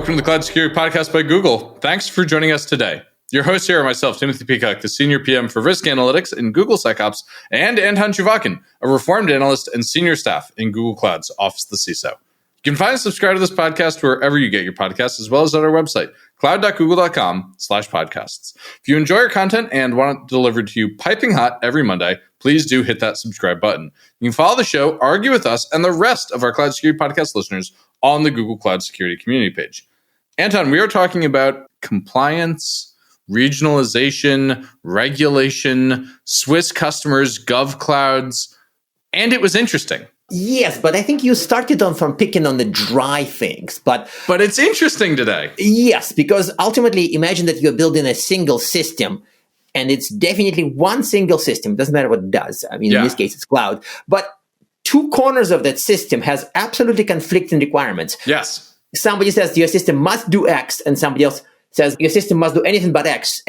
welcome to the Cloud Security Podcast by Google. Thanks for joining us today. Your hosts here are myself, Timothy Peacock, the Senior PM for Risk Analytics in Google SecOps, and Anton Chuvakin, a reformed analyst and senior staff in Google Cloud's Office of the CISO. You can find and subscribe to this podcast wherever you get your podcasts, as well as at our website, cloud.google.com/podcasts. If you enjoy our content and want it delivered to you piping hot every Monday, please do hit that subscribe button. You can follow the show, argue with us, and the rest of our Cloud Security Podcast listeners on the Google Cloud Security community page. Anton, we are talking about compliance, regionalization, regulation, Swiss customers, gov clouds, and it was interesting. Yes, but I think you started from picking on the dry things. But it's interesting today. Yes, because ultimately, imagine that you're building a single system, and it's definitely one single system. It doesn't matter what it does. I mean, in this case, it's cloud. But two corners of that system has absolutely conflicting requirements. Yes. Somebody says your system must do X, and somebody else says your system must do anything but X.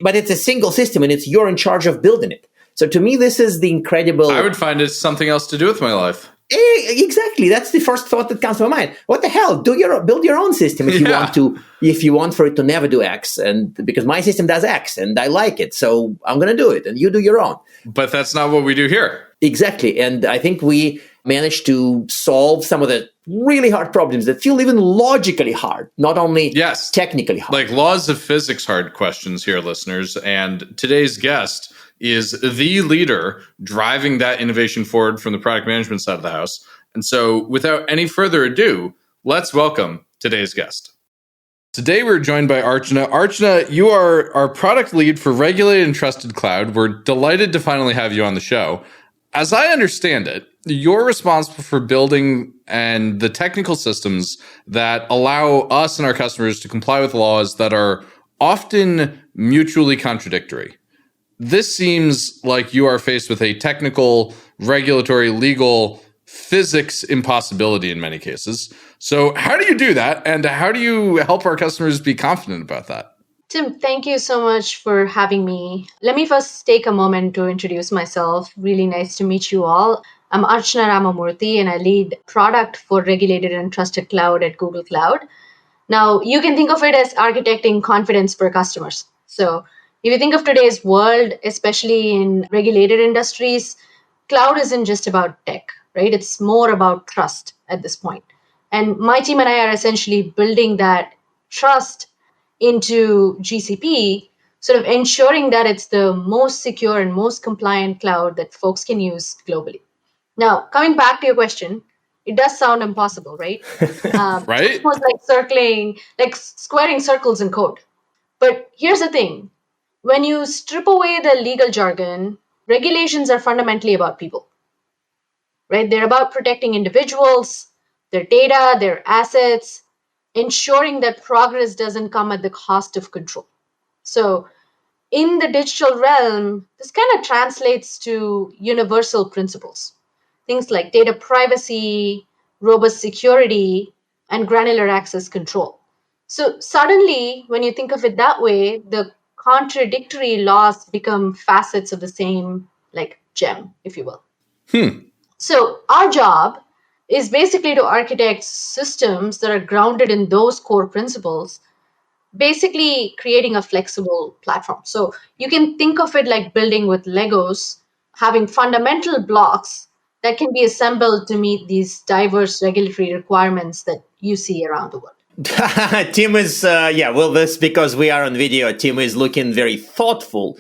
But it's a single system, and you're in charge of building it. So to me, this is the incredible... I would find it something else to do with my life. Exactly. That's the first thought that comes to my mind. What the hell? Build your own system if you want to. If you want for it to never do X, and because my system does X and I like it, so I'm going to do it, and you do your own. But that's not what we do here. Exactly. And I think we managed to solve some of the really hard problems that feel even logically hard, not only technically hard. Like laws of physics hard questions here, listeners. And today's guest is the leader driving that innovation forward from the product management side of the house. And so without any further ado, let's welcome today's guest. Today, we're joined by Archana. Archana, you are our product lead for Regulated and Trusted Cloud. We're delighted to finally have you on the show. As I understand it, you're responsible for building and the technical systems that allow us and our customers to comply with laws that are often mutually contradictory. This seems like you are faced with a technical, regulatory, legal, physics impossibility in many cases. So how do you do that? And how do you help our customers be confident about that? Tim, thank you so much for having me. Let me first take a moment to introduce myself. Really nice to meet you all. I'm Archana Ramamurthy, and I lead product for Regulated and Trusted Cloud at Google Cloud. Now, you can think of it as architecting confidence for customers. So if you think of today's world, especially in regulated industries, cloud isn't just about tech, right? It's more about trust at this point. And my team and I are essentially building that trust into GCP, sort of ensuring that it's the most secure and most compliant cloud that folks can use globally. Now, coming back to your question, it does sound impossible, right? Right? It's almost like squaring circles in code. But here's the thing. When you strip away the legal jargon, regulations are fundamentally about people, right? They're about protecting individuals, their data, their assets, ensuring that progress doesn't come at the cost of control. So in the digital realm, this kind of translates to universal principles. Things like data privacy, robust security, and granular access control. So suddenly, when you think of it that way, the contradictory laws become facets of the same gem, if you will. So our job is basically to architect systems that are grounded in those core principles, basically creating a flexible platform. So you can think of it like building with Legos, having fundamental blocks that can be assembled to meet these diverse regulatory requirements that you see around the world. Tim is, this because we are on video, Tim is looking very thoughtful.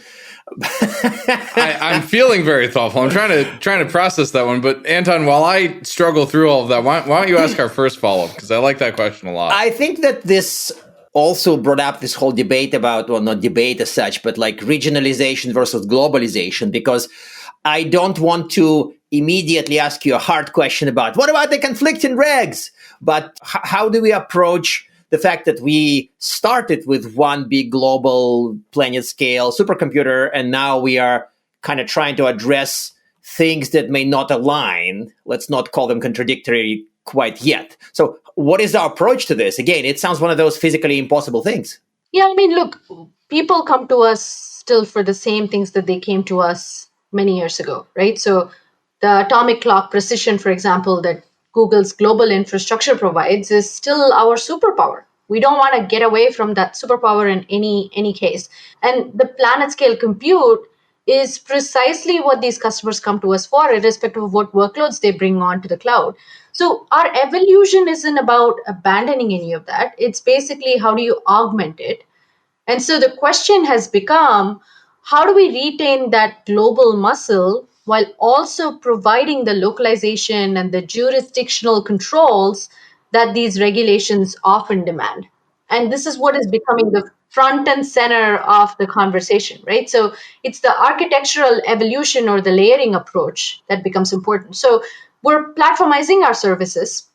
I'm feeling very thoughtful. I'm trying to process that one. But Anton, while I struggle through all of that, why don't you ask our first follow-up? Because I like that question a lot. I think that this also brought up this whole debate about, well, not debate as such, but like regionalization versus globalization, because I don't want to immediately ask you a hard question about what about the conflicting regs? But how do we approach the fact that we started with one big global planet scale supercomputer, and now we are kind of trying to address things that may not align? Let's not call them contradictory quite yet. So what is our approach to this? Again, it sounds one of those physically impossible things. Yeah, I mean, look, people come to us still for the same things that they came to us many years ago, right? So the atomic clock precision, for example, that Google's global infrastructure provides is still our superpower. We don't want to get away from that superpower in any case. And the planet scale compute is precisely what these customers come to us for, irrespective of what workloads they bring onto the cloud. So our evolution isn't about abandoning any of that. It's basically how do you augment it? And so the question has become, how do we retain that global muscle while also providing the localization and the jurisdictional controls that these regulations often demand? And this is what is becoming the front and center of the conversation, right? So it's the architectural evolution or the layering approach that becomes important. So we're platformizing our services.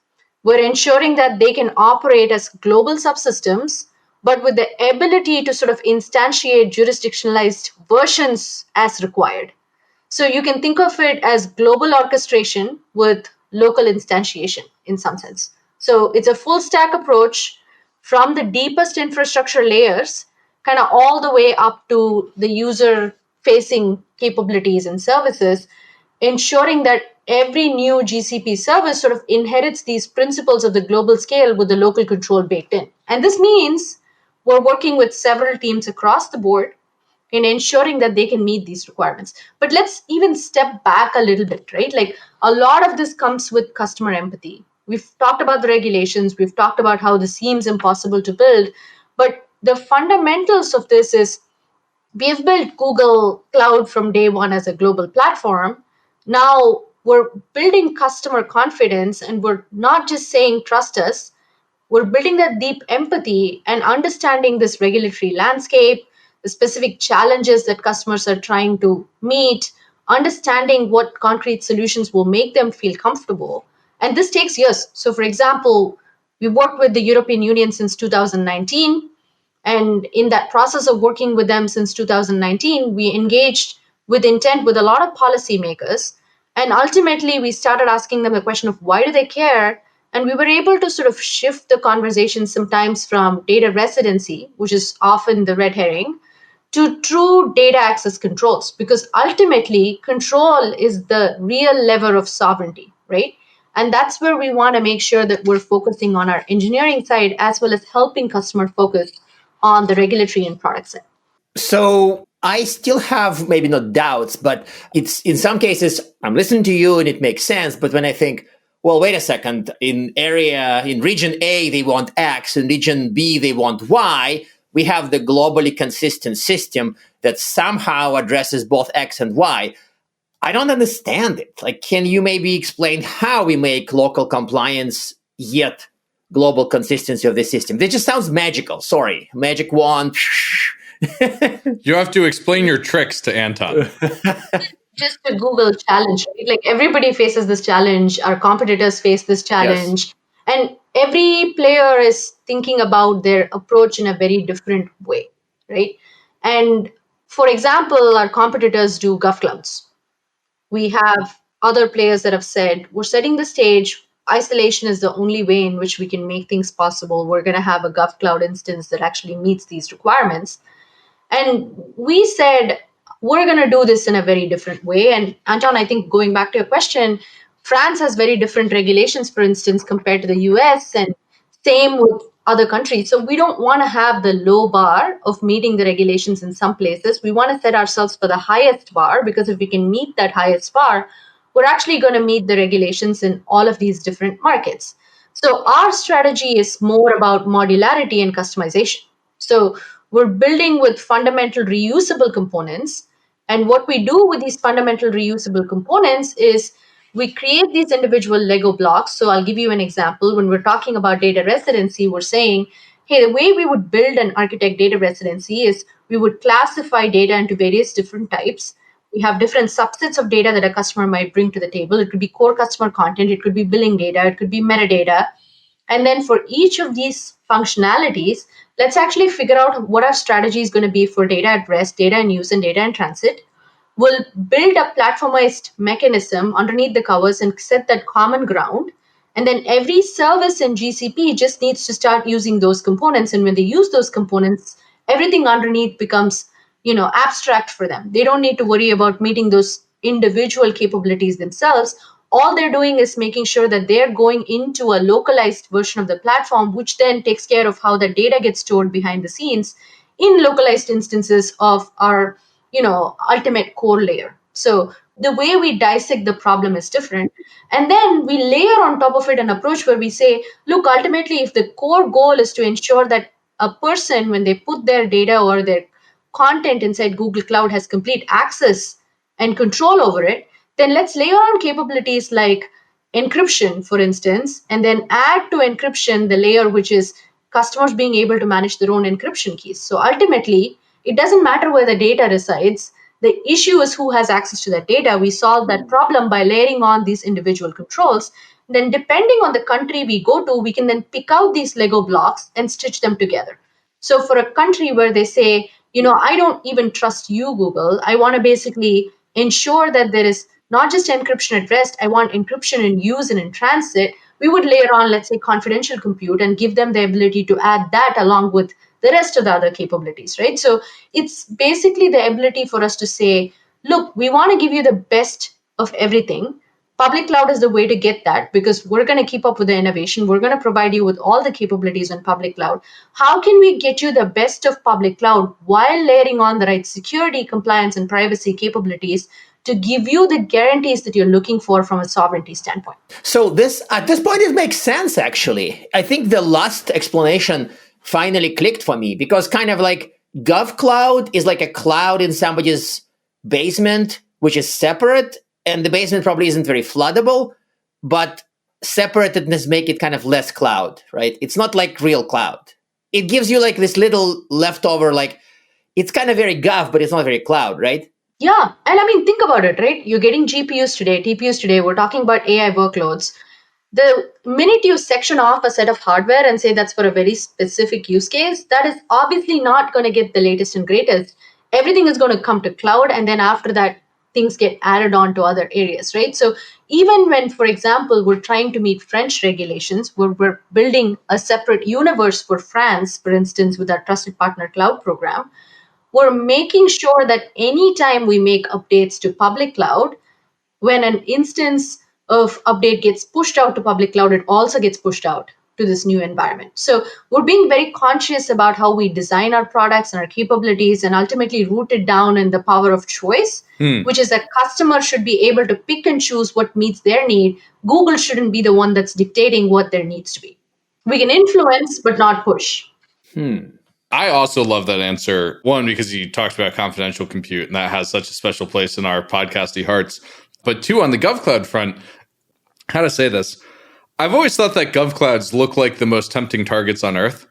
We're ensuring that they can operate as global subsystems, but with the ability to sort of instantiate jurisdictionalized versions as required. So you can think of it as global orchestration with local instantiation in some sense. So it's a full stack approach from the deepest infrastructure layers, kind of all the way up to the user facing capabilities and services, ensuring that every new GCP service sort of inherits these principles of the global scale with the local control baked in. And this means we're working with several teams across the board in ensuring that they can meet these requirements. But let's even step back a little bit, right? Like a lot of this comes with customer empathy. We've talked about the regulations, we've talked about how this seems impossible to build, but the fundamentals of this is we have built Google Cloud from day one as a global platform. Now we're building customer confidence and we're not just saying trust us, we're building that deep empathy and understanding this regulatory landscape, the specific challenges that customers are trying to meet, understanding what concrete solutions will make them feel comfortable. And this takes years. So, for example, we worked with the European Union since 2019. And in that process of working with them since 2019, we engaged with intent with a lot of policymakers. And ultimately, we started asking them the question of why do they care? And we were able to sort of shift the conversation sometimes from data residency, which is often the red herring, to true data access controls, because ultimately control is the real lever of sovereignty, right? And that's where we want to make sure that we're focusing on our engineering side as well as helping customer focus on the regulatory and product side. So I still have maybe not doubts, but it's in some cases I'm listening to you and it makes sense. But when I think, well, wait a second, in region A, they want X, in region B, they want Y. We have the globally consistent system that somehow addresses both X and Y. I don't understand it. Like, can you maybe explain how we make local compliance yet global consistency of the system? That just sounds magical. Sorry, magic wand. You have to explain your tricks to Anton. Just a Google challenge, right? Like everybody faces this challenge. Our competitors face this challenge. Yes. And every player is thinking about their approach in a very different way, right? And for example, our competitors do GovClouds. We have other players that have said, we're setting the stage. Isolation is the only way in which we can make things possible. We're going to have a GovCloud instance that actually meets these requirements. And we said, we're going to do this in a very different way. And Anton, I think going back to your question, France has very different regulations, for instance, compared to the US, and same with other countries. So we don't want to have the low bar of meeting the regulations in some places. We want to set ourselves for the highest bar, because if we can meet that highest bar, we're actually going to meet the regulations in all of these different markets. So our strategy is more about modularity and customization. So we're building with fundamental reusable components. And what we do with these fundamental reusable components is we create these individual Lego blocks. So I'll give you an example. When we're talking about data residency, we're saying, hey, the way we would build and architect data residency is we would classify data into various different types. We have different subsets of data that a customer might bring to the table. It could be core customer content, it could be billing data, it could be metadata. And then for each of these functionalities, let's actually figure out what our strategy is going to be for data at rest, data in use, and data in transit. We'll build a platformized mechanism underneath the covers and set that common ground. And then every service in GCP just needs to start using those components. And when they use those components, everything underneath becomes, abstract for them. They don't need to worry about meeting those individual capabilities themselves. all they're doing is making sure that they're going into a localized version of the platform, which then takes care of how the data gets stored behind the scenes in localized instances of our, ultimate core layer. So the way we dissect the problem is different. And then we layer on top of it an approach where we say, look, ultimately, if the core goal is to ensure that a person, when they put their data or their content inside Google Cloud, has complete access and control over it, then let's layer on capabilities like encryption, for instance, and then add to encryption the layer which is customers being able to manage their own encryption keys. So ultimately, it doesn't matter where the data resides. The issue is who has access to that data. We solve that problem by layering on these individual controls. Then, depending on the country we go to, we can then pick out these Lego blocks and stitch them together. So, for a country where they say, I don't even trust you, Google, I want to basically ensure that there is not just encryption at rest, I want encryption in use and in transit, we would layer on, let's say, confidential compute and give them the ability to add that along with the rest of the other capabilities, right? So it's basically the ability for us to say, look, we want to give you the best of everything. Public cloud is the way to get that because we're going to keep up with the innovation. We're going to provide you with all the capabilities on public cloud. How can we get you the best of public cloud while layering on the right security, compliance, and privacy capabilities to give you the guarantees that you're looking for from a sovereignty standpoint? So this at this point it makes sense actually. I think the last explanation finally clicked for me because kind of like GovCloud is like a cloud in somebody's basement, which is separate, and the basement probably isn't very floodable, but separatedness make it kind of less cloud, right? It's not like real cloud. It gives you like this little leftover, like it's kind of very gov, but it's not very cloud, right? Yeah. And I mean, think about it, right? You're getting GPUs today, TPUs today. We're talking about AI workloads. The minute you section off a set of hardware and say that's for a very specific use case, that is obviously not going to get the latest and greatest. Everything is going to come to cloud. And then after that, things get added on to other areas, right? So even when, for example, we're trying to meet French regulations, we're building a separate universe for France, for instance, with our Trusted Partner Cloud program, we're making sure that anytime we make updates to public cloud, when an instance of update gets pushed out to public cloud, it also gets pushed out to this new environment. So we're being very conscious about how we design our products and our capabilities and ultimately root it down in the power of choice, which is that customers should be able to pick and choose what meets their need. Google shouldn't be the one that's dictating what there needs to be. We can influence, but not push. I also love that answer. One, because you talked about confidential compute, and that has such a special place in our podcasty hearts. But two, on the GovCloud front, how to say this? I've always thought that GovClouds look like the most tempting targets on Earth.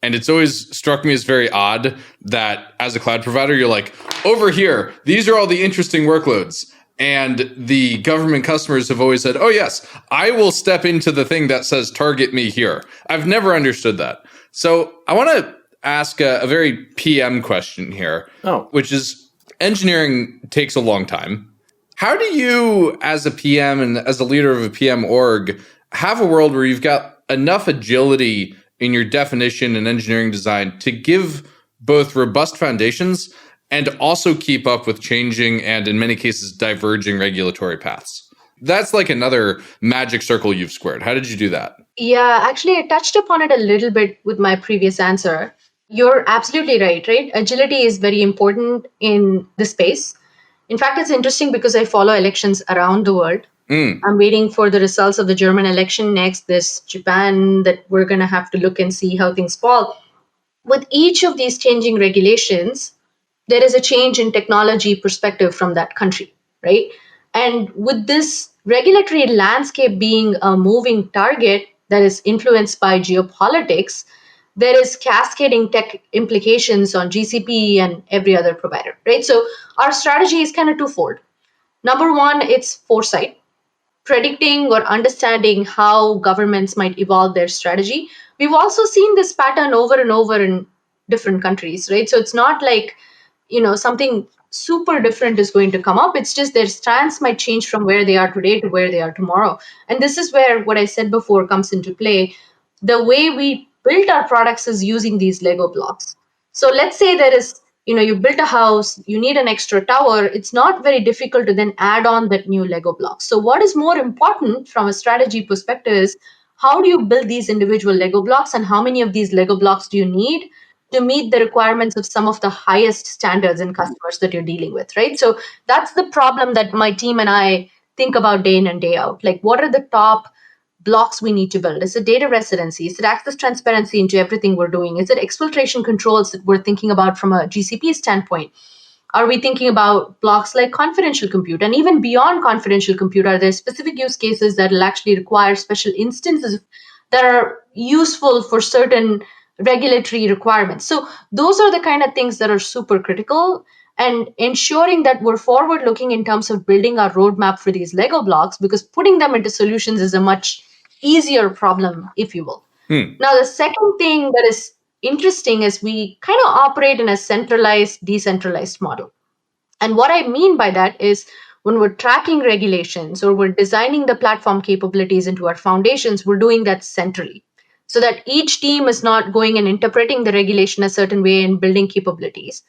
And it's always struck me as very odd that as a cloud provider, you're like, over here, these are all the interesting workloads. And the government customers have always said, oh, yes, I will step into the thing that says target me here. I've never understood that. So I want to ask a very PM question here, which is engineering takes a long time. How do you, as a PM and as a leader of a PM org, have a world where you've got enough agility in your definition and engineering design to give both robust foundations and also keep up with changing and, in many cases, diverging regulatory paths? That's like another magic circle you've squared. How did you do that? Yeah, actually, I touched upon it a little bit with my previous answer. You're absolutely right? Agility is very important in this space. In fact, it's interesting because I follow elections around the world. I'm waiting for the results of the German election next. There's Japan that we're going to have to look and see how things fall. With each of these changing regulations, there is a change in technology perspective from that country, right? And with this regulatory landscape being a moving target that is influenced by geopolitics, there is cascading tech implications on GCP and every other provider, right? So our strategy is kind of twofold. Number one, it's foresight, predicting or understanding how governments might evolve their strategy. We've also seen this pattern over and over in different countries, right? So it's not like, something super different is going to come up. It's just their stance might change from where they are today to where they are tomorrow. And this is where what I said before comes into play. The way we built our products is using these Lego blocks. So let's say there is you built a house, you need an extra tower, it's not very difficult to then add on that new Lego block. So what is more important from a strategy perspective is how do you build these individual Lego blocks, and how many of these Lego blocks do you need to meet the requirements of some of the highest standards in customers that you're dealing with, right? So that's the problem that my team and I think about day in and day out. Like, what are the top blocks we need to build? Is it data residency? Is it access transparency into everything we're doing? Is it exfiltration controls that we're thinking about from a GCP standpoint? Are we thinking about blocks like confidential compute? And even beyond confidential compute, are there specific use cases that will actually require special instances that are useful for certain regulatory requirements? So those are the kind of things that are super critical, and ensuring that we're forward looking in terms of building our roadmap for these Lego blocks, because putting them into solutions is a much easier problem, if you will. Now, the second thing that is interesting is we kind of operate in a centralized, decentralized model. And what I mean by that is when we're tracking regulations or we're designing the platform capabilities into our foundations, we're doing that centrally, so that each team is not going and interpreting the regulation a certain way and building capabilities.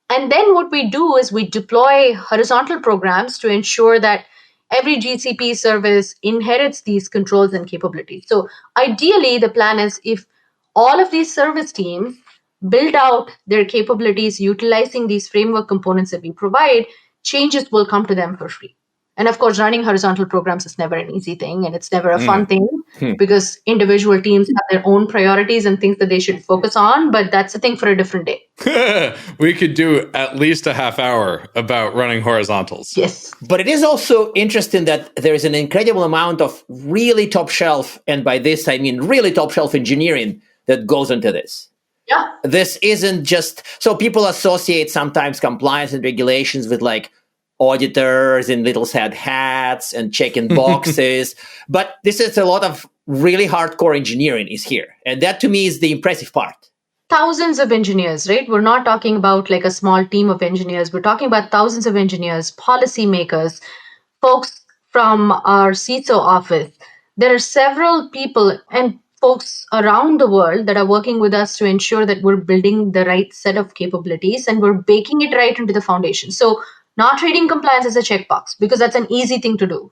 And then what we do is we deploy horizontal programs to ensure that every GCP service inherits these controls and capabilities. So ideally, the plan is if all of these service teams build out their capabilities utilizing these framework components that we provide, changes will come to them for free. And of course, running horizontal programs is never an easy thing, and it's never a fun thing because individual teams have their own priorities and things that they should focus on, but that's a thing for a different day. We could do at least a half hour about running horizontals. Yes. But it is also interesting that there is an incredible amount of really top shelf, and by this I mean really top shelf engineering that goes into this. Yeah. This isn't just, so people associate sometimes compliance and regulations with like auditors in little sad hats and checking boxes. But this is a lot of really hardcore engineering is here. And that to me is the impressive part. Thousands of engineers, right? We're not talking about like a small team of engineers. We're talking about thousands of engineers, policymakers, folks from our CISO office. There are several people and folks around the world that are working with us to ensure that we're building the right set of capabilities and we're baking it right into the foundation. So not treating compliance as a checkbox, because that's an easy thing to do,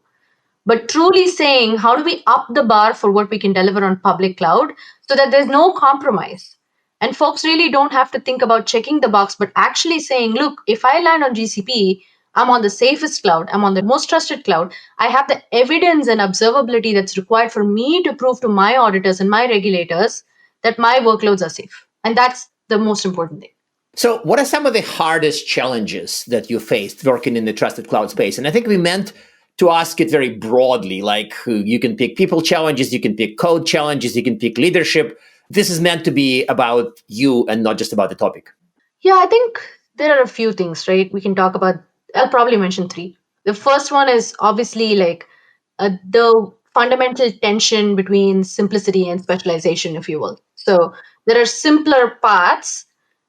but truly saying, how do we up the bar for what we can deliver on public cloud so that there's no compromise? And folks really don't have to think about checking the box, but actually saying, look, if I land on GCP, I'm on the safest cloud, I'm on the most trusted cloud. I have the evidence and observability that's required for me to prove to my auditors and my regulators that my workloads are safe. And that's the most important thing. So what are some of the hardest challenges that you faced working in the trusted cloud space? And I think we meant to ask it very broadly, like you can pick people challenges, you can pick code challenges, you can pick leadership. This is meant to be about you and not just about the topic. Yeah, I think there are a few things, right? We can talk about, I'll probably mention three. The first one is obviously like the fundamental tension between simplicity and specialization, if you will. So there are simpler paths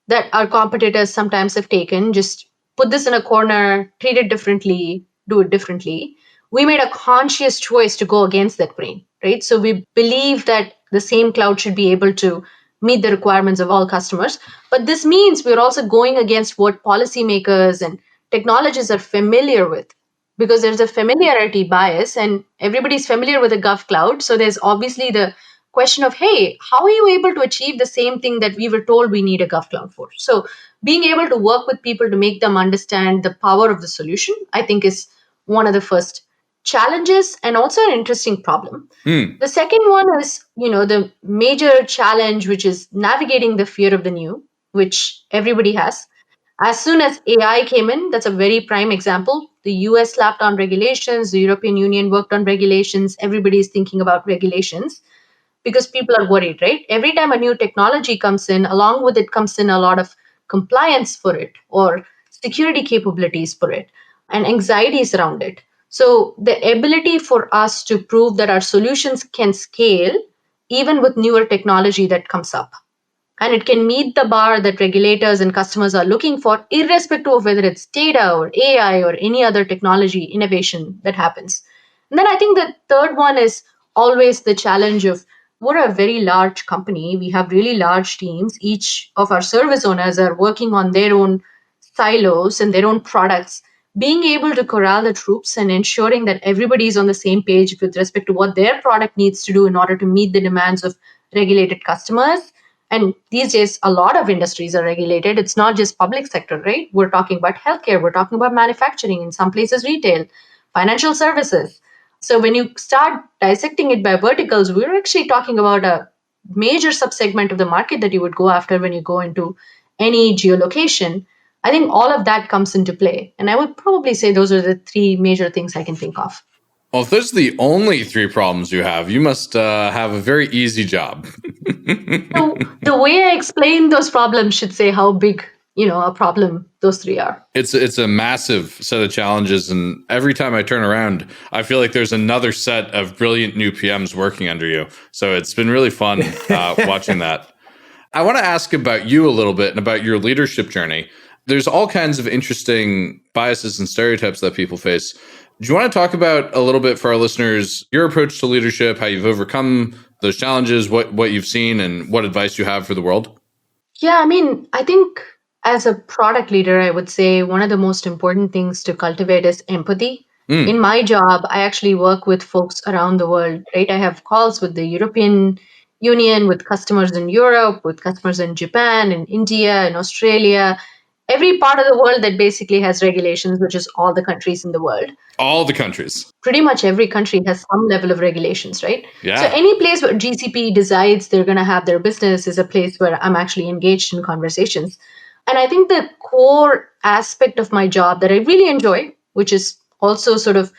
that our competitors sometimes have taken. Just put this in a corner, treat it differently, do it differently. We made a conscious choice to go against that grain, right? So we believe that the same cloud should be able to meet the requirements of all customers. But this means we're also going against what policymakers and technologists are familiar with, because there's a familiarity bias and everybody's familiar with a Gov cloud. So there's obviously the question of, hey, how are you able to achieve the same thing that we were told we need a Gov cloud for? So being able to work with people to make them understand the power of the solution, I think is one of the first challenges and also an interesting problem. The second one is, the major challenge, which is navigating the fear of the new, which everybody has. As soon as AI came in, that's a very prime example. The US slapped on regulations, the European Union worked on regulations, everybody's thinking about regulations because people are worried, right? Every time a new technology comes in, along with it comes in a lot of compliance for it or security capabilities for it and anxieties around it. So the ability for us to prove that our solutions can scale even with newer technology that comes up, and it can meet the bar that regulators and customers are looking for, irrespective of whether it's data or AI or any other technology innovation that happens. And then I think the third one is always the challenge of we're a very large company. We have really large teams. Each of our service owners are working on their own silos and their own products. Being able to corral the troops and ensuring that everybody is on the same page with respect to what their product needs to do in order to meet the demands of regulated customers. And these days, a lot of industries are regulated. It's not just public sector, right? We're talking about healthcare, we're talking about manufacturing, in some places, retail, financial services. So when you start dissecting it by verticals, we're actually talking about a major subsegment of the market that you would go after when you go into any geolocation. I think all of that comes into play. And I would probably say those are the three major things I can think of. Well, if those are the only three problems you have, you must have a very easy job. So the way I explain those problems should say how big, a problem those three are. It's a massive set of challenges, and every time I turn around, I feel like there's another set of brilliant new PMs working under you. So it's been really fun watching that. I want to ask about you a little bit and about your leadership journey. There's all kinds of interesting biases and stereotypes that people face. Do you want to talk about a little bit for our listeners, your approach to leadership, how you've overcome those challenges, what you've seen, and what advice you have for the world? Yeah, I think as a product leader, I would say one of the most important things to cultivate is empathy. In my job, I actually work with folks around the world, right? I have calls with the European Union, with customers in Europe, with customers in Japan, in India, in Australia, every part of the world that basically has regulations, which is all the countries in the world. All the countries. Pretty much every country has some level of regulations, right? Yeah. So any place where GCP decides they're going to have their business is a place where I'm actually engaged in conversations. And I think the core aspect of my job that I really enjoy, which is also sort of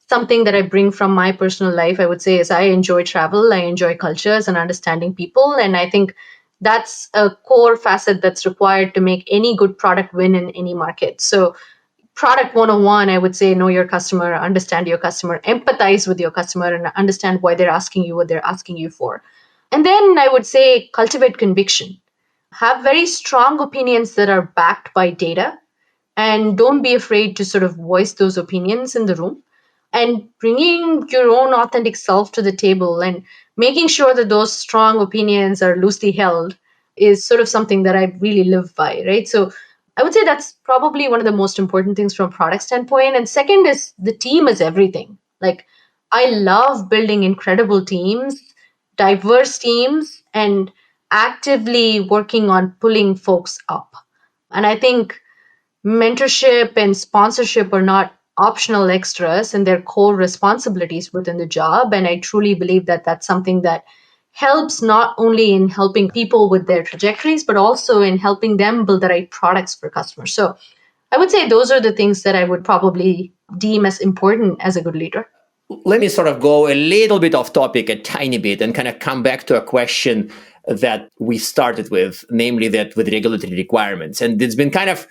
something that I bring from my personal life, I would say, is I enjoy travel, I enjoy cultures and understanding people. And I think that's a core facet that's required to make any good product win in any market. So product 101, I would say, know your customer, understand your customer, empathize with your customer, and understand why they're asking you what they're asking you for. And then I would say cultivate conviction. Have very strong opinions that are backed by data, and don't be afraid to sort of voice those opinions in the room, and bringing your own authentic self to the table and making sure that those strong opinions are loosely held is sort of something that I really live by, right? So I would say that's probably one of the most important things from a product standpoint. And second is the team is everything. Like, I love building incredible teams, diverse teams, and actively working on pulling folks up. And I think mentorship and sponsorship are not optional extras, and they're core responsibilities within the job. And I truly believe that that's something that helps not only in helping people with their trajectories, but also in helping them build the right products for customers. So I would say those are the things that I would probably deem as important as a good leader. Let me sort of go a little bit off topic, a tiny bit, and kind of come back to a question that we started with, namely that with regulatory requirements. And it's been kind of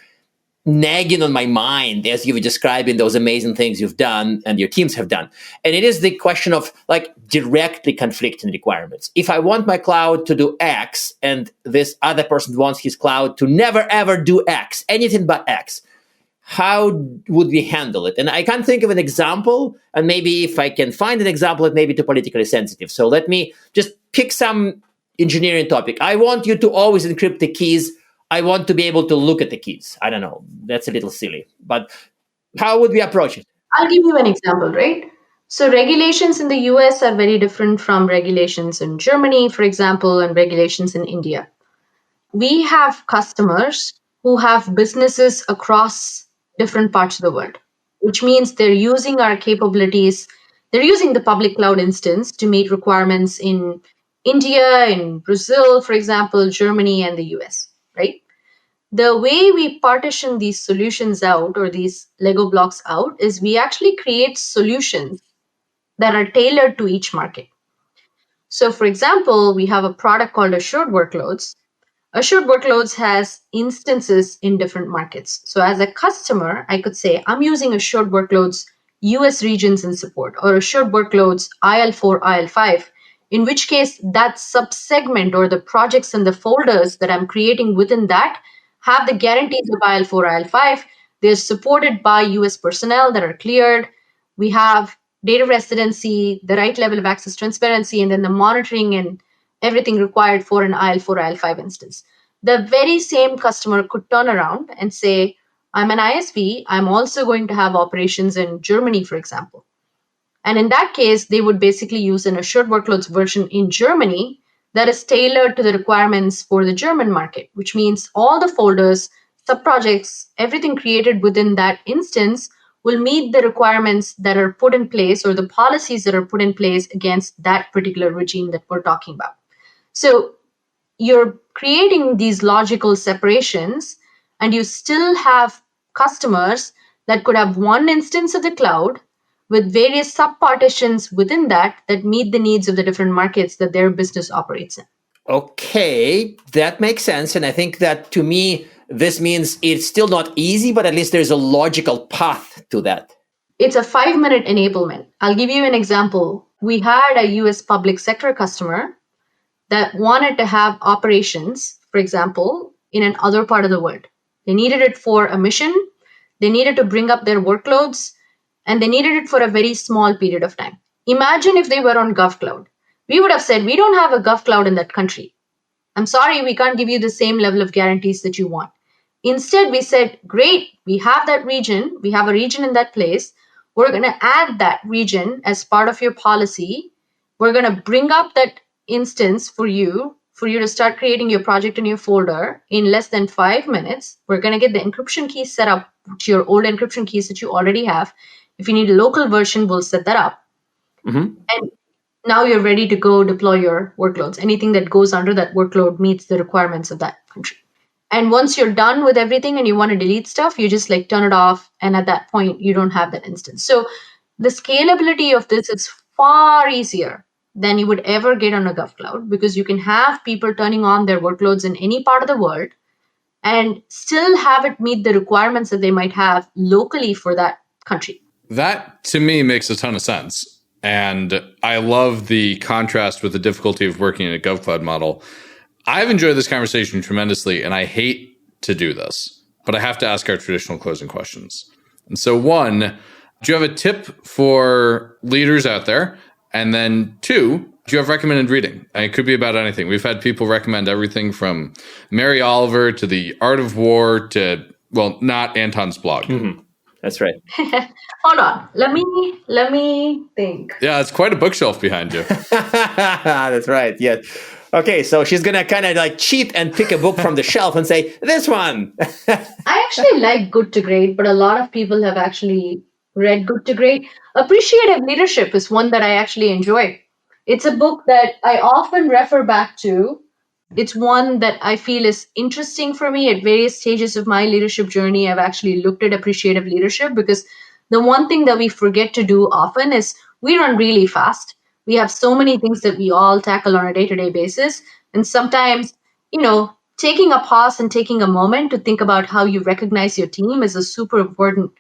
nagging on my mind as you were describing those amazing things you've done and your teams have done. And it is the question of like directly conflicting requirements. If I want my cloud to do X and this other person wants his cloud to never ever do X, anything but X, how would we handle it? And I can't think of an example, and maybe if I can find an example, it may be too politically sensitive. So let me just pick some engineering topic. I want you to always encrypt the keys. I want to be able to look at the keys. I don't know. That's a little silly. But how would we approach it? I'll give you an example, right? So regulations in the US are very different from regulations in Germany, for example, and regulations in India. We have customers who have businesses across different parts of the world, which means they're using our capabilities. They're using the public cloud instance to meet requirements in India, in Brazil, for example, Germany, and the US, right? The way we partition these solutions out, or these Lego blocks out, is we actually create solutions that are tailored to each market. So for example, we have a product called Assured Workloads. Assured Workloads has instances in different markets. So as a customer, I could say, I'm using Assured Workloads US regions in support, or Assured Workloads IL4, IL5, in which case that subsegment or the projects and the folders that I'm creating within that have the guarantees of IL4, IL5. They're supported by US personnel that are cleared. We have data residency, the right level of access transparency, and then the monitoring and everything required for an IL4, IL5 instance. The very same customer could turn around and say, I'm an ISV, I'm also going to have operations in Germany, for example. And in that case, they would basically use an assured workloads version in Germany that is tailored to the requirements for the German market, which means all the folders, subprojects, everything created within that instance will meet the requirements that are put in place or the policies that are put in place against that particular regime that we're talking about. So you're creating these logical separations, and you still have customers that could have one instance of the cloud with various subpartitions within that meet the needs of the different markets that their business operates in. Okay, that makes sense. And I think that to me, this means it's still not easy, but at least there's a logical path to that. It's a 5-minute enablement. I'll give you an example. We had a US public sector customer that wanted to have operations, for example, in another part of the world. They needed it for a mission, they needed to bring up their workloads, and they needed it for a very small period of time. Imagine if they were on GovCloud. We would have said, we don't have a GovCloud in that country. I'm sorry, we can't give you the same level of guarantees that you want. Instead, we said, great, we have that region, we have a region in that place. We're going to add that region as part of your policy. We're going to bring up that instance for you to start creating your project in your folder in less than 5 minutes. We're going to get the encryption keys set up to your old encryption keys that you already have. If you need a local version, we'll set that up. Mm-hmm. And now you're ready to go deploy your workloads. Anything that goes under that workload meets the requirements of that country. And once you're done with everything and you want to delete stuff, you just turn it off. And at that point, you don't have that instance. So the scalability of this is far easier than you would ever get on a GovCloud, because you can have people turning on their workloads in any part of the world and still have it meet the requirements that they might have locally for that country. That, to me, makes a ton of sense. And I love the contrast with the difficulty of working in a GovCloud model. I've enjoyed this conversation tremendously, and I hate to do this, but I have to ask our traditional closing questions. And so, one, do you have a tip for leaders out there? And then 2, do you have recommended reading? And it could be about anything. We've had people recommend everything from Mary Oliver to The Art of War to, well, not Anton's blog. Mm-hmm. That's right. Hold on. Let me think. Yeah, it's quite a bookshelf behind you. That's right. Yeah. Okay, so she's going to kind of cheat and pick a book from the shelf and say, this one. I actually like Good to Great, but a lot of people have actually read Good to Great. Appreciative Leadership is one that I actually enjoy. It's a book that I often refer back to. It's one that I feel is interesting for me at various stages of my leadership journey. I've actually looked at appreciative leadership because the one thing that we forget to do often is we run really fast. We have so many things that we all tackle on a day-to-day basis. And sometimes, taking a pause and taking a moment to think about how you recognize your team is a super important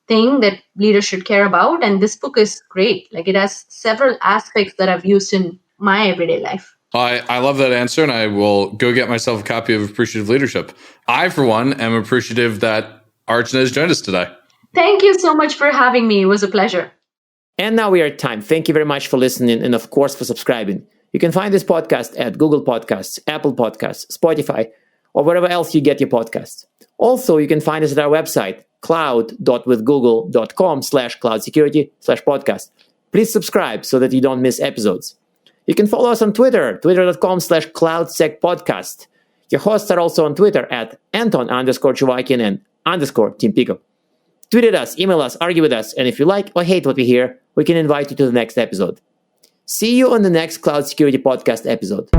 thing that leaders should care about. And this book is great. It has several aspects that I've used in my everyday life. I love that answer, and I will go get myself a copy of Appreciative Leadership. I, for one, am appreciative that Archana has joined us today. Thank you so much for having me. It was a pleasure. And now we are at time. Thank you very much for listening and, of course, for subscribing. You can find this podcast at Google Podcasts, Apple Podcasts, Spotify, or wherever else you get your podcasts. Also, you can find us at our website, cloud.withgoogle.com/cloudsecurity/podcast. Please subscribe so that you don't miss episodes. You can follow us on Twitter, twitter.com/cloudsecpodcast. Your hosts are also on Twitter at Anton_Chuvakian and _Team Pico. Tweet at us, email us, argue with us, and if you like or hate what we hear, we can invite you to the next episode. See you on the next Cloud Security Podcast episode.